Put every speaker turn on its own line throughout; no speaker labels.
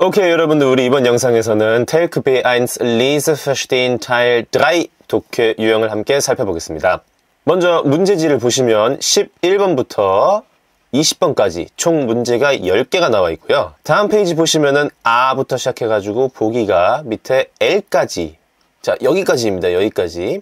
오케이, 여러분들, 우리 이번 영상에서는 Telk B1 Lese Verstehen Teil 3 독해 유형을 함께 살펴보겠습니다. 먼저 문제지를 보시면 11번부터 20번까지 총 문제가 10개가 나와 있고요. 다음 페이지 보시면은 아부터 시작해가지고 보기가 밑에 L까지, 자, 여기까지입니다. 여기까지.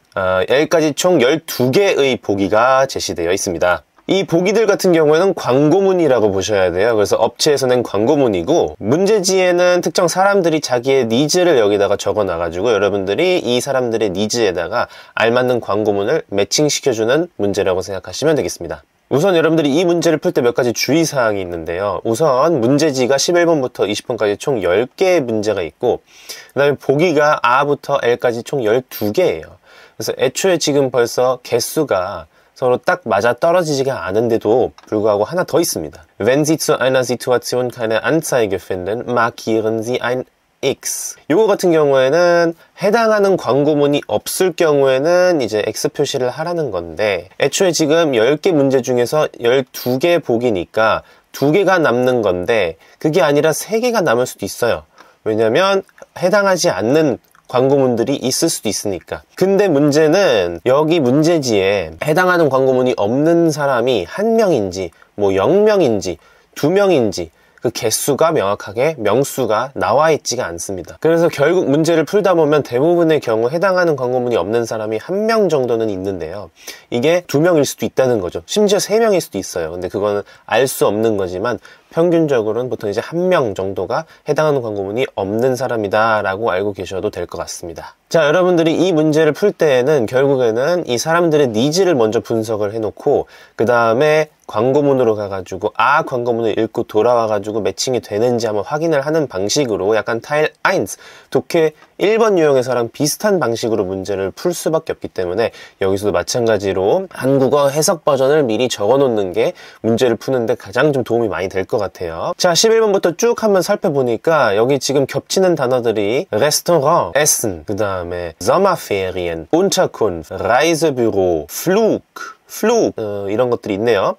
L까지 총 12개의 보기가 제시되어 있습니다. 이 보기들 같은 경우에는 광고문이라고 보셔야 돼요. 그래서 업체에서 낸 광고문이고, 문제지에는 특정 사람들이 자기의 니즈를 여기다가 적어놔가지고 여러분들이 이 사람들의 니즈에다가 알맞는 광고문을 매칭시켜주는 문제라고 생각하시면 되겠습니다. 우선 여러분들이 이 문제를 풀 때 몇 가지 주의사항이 있는데요. 우선 문제지가 11번부터 20번까지 총 10개의 문제가 있고, 그 다음에 보기가 A부터 L까지 총 12개예요. 그래서 애초에 지금 벌써 개수가 서로 딱 맞아 떨어지지가 않은데도 불구하고 하나 더 있습니다. Wenn Sie zu einer Situation keine Anzeige finden, markieren Sie ein X. 요거 같은 경우에는 해당하는 광고문이 없을 경우에는 이제 X 표시를 하라는 건데, 애초에 지금 10개 문제 중에서 12개 보기니까 2개가 남는 건데, 그게 아니라 3개가 남을 수도 있어요. 왜냐면 해당하지 않는 광고문들이 있을 수도 있으니까. 근데 문제는 여기 문제지에 해당하는 광고문이 없는 사람이 1명인지 뭐 0명인지 2명인지 그 개수가 명확하게 명수가 나와 있지가 않습니다. 그래서 결국 문제를 풀다 보면 대부분의 경우 해당하는 광고문이 없는 사람이 1명 정도는 있는데요. 이게 2명일 수도 있다는 거죠. 심지어 3명일 수도 있어요. 근데 그거는 알 수 없는 거지만 평균적으로는 보통 이제 1명 정도가 해당하는 광고문이 없는 사람이다 라고 알고 계셔도 될 것 같습니다. 자, 여러분들이 이 문제를 풀 때에는 결국에는 이 사람들의 니즈를 먼저 분석을 해놓고 그 다음에 광고문으로 가가지고 광고문을 읽고 돌아와가지고 매칭이 되는지 한번 확인을 하는 방식으로 약간 타일 1 독해 1번 유형에서랑 비슷한 방식으로 문제를 풀 수밖에 없기 때문에 여기서도 마찬가지로 한국어 해석 버전을 미리 적어놓는 게 문제를 푸는데 가장 좀 도움이 많이 될 것 같아요. 자, 11번부터 쭉 한번 살펴보니까 여기 지금 겹치는 단어들이 Restaurant, Essen, 그 다음에 Sommerferien, Unterkunft, Reisebüro, Flug, 이런 것들이 있네요.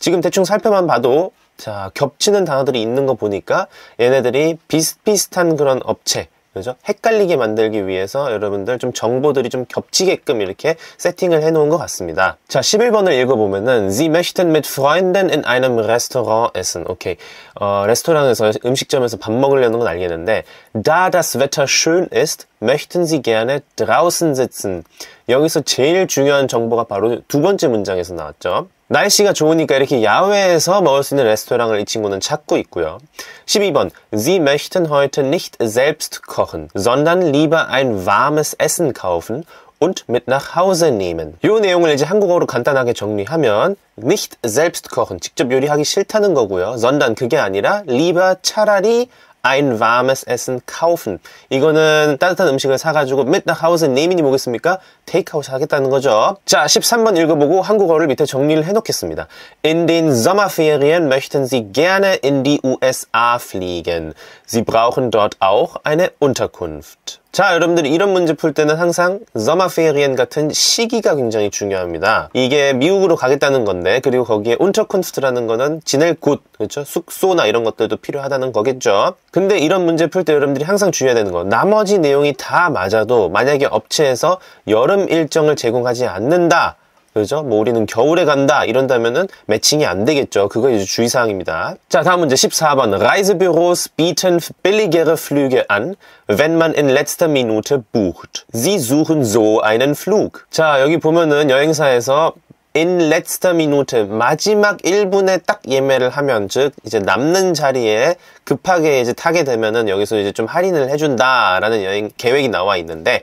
지금 대충 살펴만 봐도 자, 겹치는 단어들이 있는 거 보니까 얘네들이 비슷비슷한 그런 업체, 그죠? 헷갈리게 만들기 위해서 여러분들 좀 정보들이 좀 겹치게끔 이렇게 세팅을 해놓은 것 같습니다. 자, 11번을 읽어보면은 Sie möchten mit Freunden in einem Restaurant essen. 오케이. 레스토랑에서 음식점에서 밥 먹으려는 건 알겠는데 Da das Wetter schön ist, möchten Sie gerne draußen sitzen. 여기서 제일 중요한 정보가 바로 두 번째 문장에서 나왔죠. 날씨가 좋으니까 이렇게 야외에서 먹을 수 있는 레스토랑을 이 친구는 찾고 있고요. 12번 Sie möchten heute nicht selbst kochen, sondern lieber ein warmes Essen kaufen und mit nach Hause nehmen. 이 내용을 이제 한국어로 간단하게 정리하면 nicht selbst kochen, 직접 요리하기 싫다는 거고요. sondern 그게 아니라 lieber 차라리 ein warmes Essen kaufen. 이거는 따뜻한 음식을 사가지고 mit nach Hause nehmen이 뭐겠습니까? 테이크아웃 하겠다는 거죠. 자, 13번 읽어보고 한국어를 밑에 정리를 해놓겠습니다. In den Sommerferien möchten Sie gerne in die USA fliegen. Sie brauchen dort auch eine Unterkunft. 자, 여러분들이 이런 문제 풀 때는 항상 Sommerferien 같은 시기가 굉장히 중요합니다. 이게 미국으로 가겠다는 건데, 그리고 거기에 Unterkunft라는 거는 지낼 곳, 그렇죠? 숙소나 이런 것들도 필요하다는 거겠죠. 근데 이런 문제 풀 때 여러분들이 항상 주의해야 되는 거, 나머지 내용이 다 맞아도 만약에 업체에서 여름 일정을 제공하지 않는다, 그죠? 뭐 우리는 겨울에 간다 이런다면은 매칭이 안 되겠죠. 그거 이제 주의사항입니다. 자, 다음 문제 14번. Reisebüros bieten billigere Flüge an, wenn man in letzter Minute bucht. Sie suchen so einen Flug. 자, 여기 보면은 여행사에서 in letzter Minute, 마지막 1분에 딱 예매를 하면, 즉 이제 남는 자리에 급하게 이제 타게 되면은 여기서 이제 좀 할인을 해준다라는 여행 계획이 나와 있는데,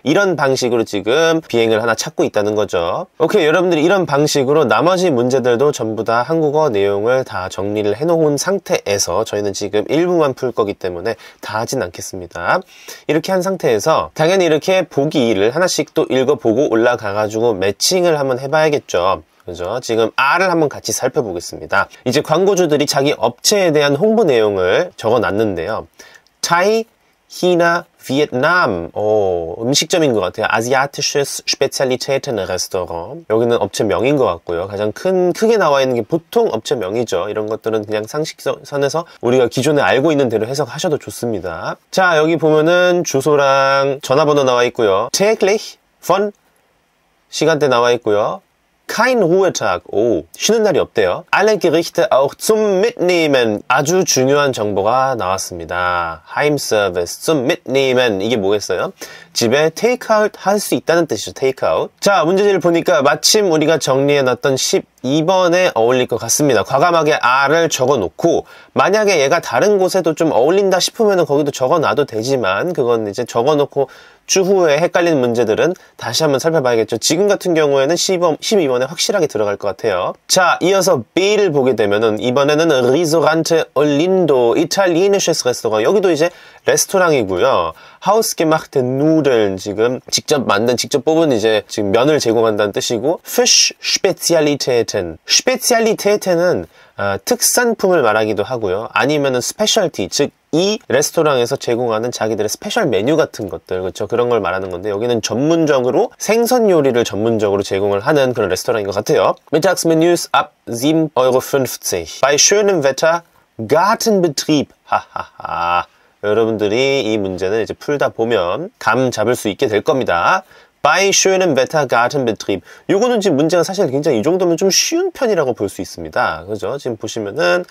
이런 방식으로 지금 비행을 하나 찾고 있다는 거죠. 오케이, 여러분들이 이런 방식으로 나머지 문제들도 전부 다 한국어 내용을 다 정리를 해놓은 상태에서 저희는 지금 일부만 풀 거기 때문에 다 하진 않겠습니다. 이렇게 한 상태에서 당연히 이렇게 보기를 하나씩 또 읽어보고 올라가가지고 매칭을 한번 해봐야겠죠. 그죠? 지금 R을 한번 같이 살펴보겠습니다. 이제 광고주들이 자기 업체에 대한 홍보 내용을 적어놨는데요. 타이 China, Vietnam. 음식점인 것 같아요. Asiatisches Spezialitätenrestaurant. 여기는 업체명인 것 같고요. 가장 크게 나와 있는 게 보통 업체명이죠. 이런 것들은 그냥 상식선에서 우리가 기존에 알고 있는 대로 해석하셔도 좋습니다. 자, 여기 보면은 주소랑 전화번호 나와 있고요. täglich von 시간대 나와 있고요. Kein Ruhetag. 쉬는 날이 없대요. Alle Gerichte auch zum Mitnehmen. 아주 중요한 정보가 나왔습니다. Heimservice, zum Mitnehmen. 이게 뭐겠어요? 집에 테이크아웃 할 수 있다는 뜻이죠. 테이크아웃. 자, 문제지를 보니까 마침 우리가 정리해놨던 12번에 어울릴 것 같습니다. 과감하게 R을 적어놓고 만약에 얘가 다른 곳에도 좀 어울린다 싶으면 거기도 적어놔도 되지만 그건 이제 적어놓고 추후에 헷갈리는 문제들은 다시 한번 살펴봐야겠죠. 지금 같은 경우에는 12번에 확실하게 들어갈 것 같아요. 자, 이어서 B를 보게 되면은 이번에는 Ristorante Olindo, italienisches Restaurant. 여기도 이제 레스토랑이고요. Hausgemachte Nudeln, 지금 직접 만든, 직접 뽑은 이제 지금 면을 제공한다는 뜻이고, Fisch Spezialitäten. Spezialitäten은 특산품을 말하기도 하고요. 아니면은 스페셜티, 즉 이 레스토랑에서 제공하는 자기들의 스페셜 메뉴 같은 것들, 그렇죠? 그런 걸 말하는 건데 여기는 전문적으로 생선 요리를 전문적으로 제공을 하는 그런 레스토랑인 것 같아요. Mittagsmenüs ab 7,50 €. Bei schönem Wetter Gartenbetrieb. 하하하. 여러분들이 이 문제는 이제 풀다 보면 감 잡을 수 있게 될 겁니다. Bei schönem Wetter Gartenbetrieb. 요거는 지금 문제가 사실 굉장히 이 정도면 좀 쉬운 편이라고 볼 수 있습니다. 그죠? 지금 보시면은,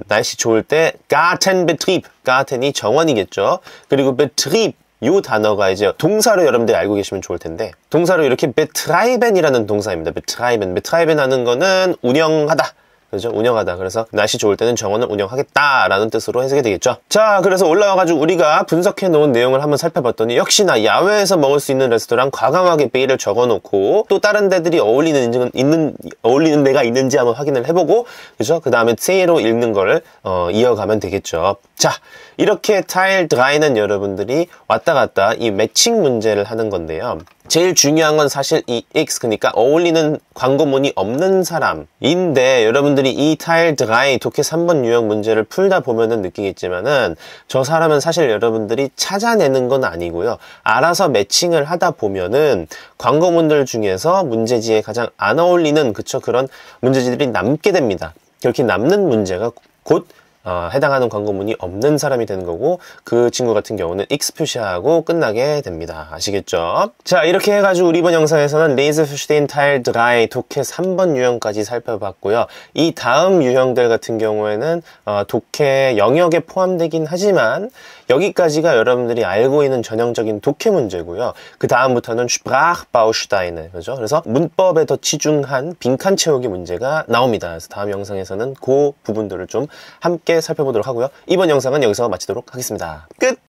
날씨 좋을 때 Gartenbetrieb. Garten이 정원이겠죠. 그리고 Betrieb. 요 단어가 이제 동사로 여러분들이 알고 계시면 좋을 텐데, 동사로 이렇게 betreiben이라는 동사입니다. betreiben 하는 거는 운영하다. 그죠? 운영하다. 그래서 날씨 좋을 때는 정원을 운영하겠다라는 뜻으로 해석이 되겠죠. 자, 그래서 올라와가지고 우리가 분석해 놓은 내용을 한번 살펴봤더니 역시나 야외에서 먹을 수 있는 레스토랑 과감하게 B를 적어놓고 또 다른 데들이 어울리는 데가 있는지 한번 확인을 해보고, 그죠? 그 다음에 C로 읽는 거를 이어가면 되겠죠. 자, 이렇게 타일 3는 여러분들이 왔다 갔다 이 매칭 문제를 하는 건데요. 제일 중요한 건 사실 이 X, 그러니까 어울리는 광고문이 없는 사람인데, 여러분들이 이 타일 3 독해 3번 유형 문제를 풀다 보면은 느끼겠지만은 저 사람은 사실 여러분들이 찾아내는 건 아니고요. 알아서 매칭을 하다 보면은 광고문들 중에서 문제지에 가장 안 어울리는, 그쵸, 그런 문제지들이 남게 됩니다. 그렇게 남는 문제가 곧 해당하는 광고문이 없는 사람이 되는 거고, 그 친구 같은 경우는 X 표시하고 끝나게 됩니다. 아시겠죠? 자, 이렇게 해가지고 우리 이번 영상에서는 Lese verstehen Teil 3 독해 3번 유형까지 살펴봤고요. 이 다음 유형들 같은 경우에는 독해 영역에 포함되긴 하지만 여기까지가 여러분들이 알고 있는 전형적인 독해 문제고요. 그 다음부터는 Sprachbausteine, 그죠? 그래서 문법에 더 치중한 빈칸 채우기 문제가 나옵니다. 그래서 다음 영상에서는 그 부분들을 좀 함께 살펴보도록 하고요. 이번 영상은 여기서 마치도록 하겠습니다. 끝!